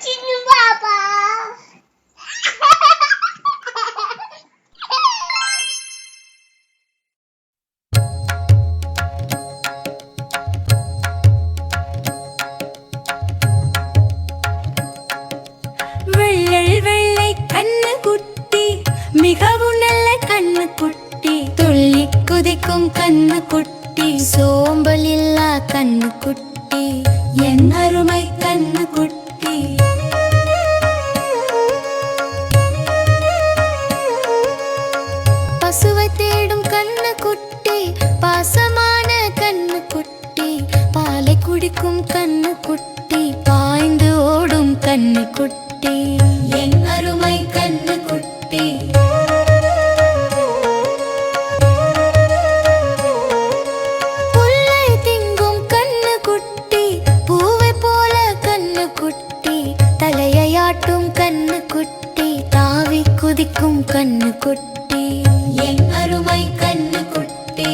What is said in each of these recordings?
சின்ன பாப்பா. வெள்ளை வெள்ளை கண்ணு குட்டி, மிகவும் நல்ல கண்ணு குட்டி, துள்ளி குதிக்கும் கண்ணு குட்டி, சோம்பல் இல்லா கண்ணு குட்டி, என் அருமை கண்ணு குட்டி. பசுவை தேடும் கண்ணு குட்டி, பாசமான கண்ணு குட்டி, பாலை குடிக்கும் கண்ணு குட்டி, பாய்ந்து ஓடும் கண்ணு குட்டி, என் அருமை கண்ணு குட்டி. புல்லை திங்கும் கண்ணு குட்டி, பூவை போல கண்ணு குட்டி, தலையை ஆட்டும் கண்ணு குட்டி, தாவி குதிக்கும் கண்ணு குட்டி, என் அருமை கண்ணு குட்டி.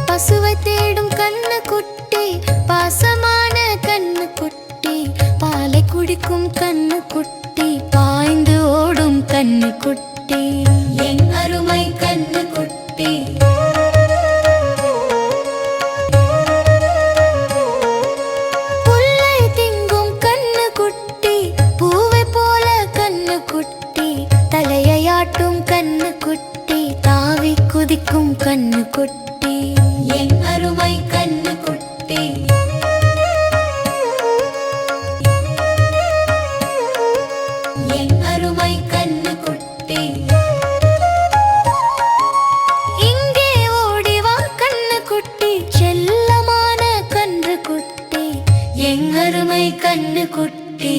பசுவை தேடும் கண்ணு குட்டி, பாசமான கண்ணு குட்டி, பாலை குடிக்கும் கண்ணு குட்டி, பாய்ந்து ஓடும் கண்ணு குட்டி, என் அருமை கண்ணு குட்டி. புல்லை திங்கும் கண்ணு குட்டி, பூவை போல கண்ணு குட்டி, தலையை ஆட்டும் கண்ணு குட்டி, தாவி குதிக்கும் கண்ணு குட்டி, என் அருமை கண்ணு குட்டி. என் அருமை கண்ணு குட்டி. இங்கே ஓடி வா கண்ணு குட்டி, செல்லமான கன்று குட்டி, என் அருமை கண்ணு குட்டி.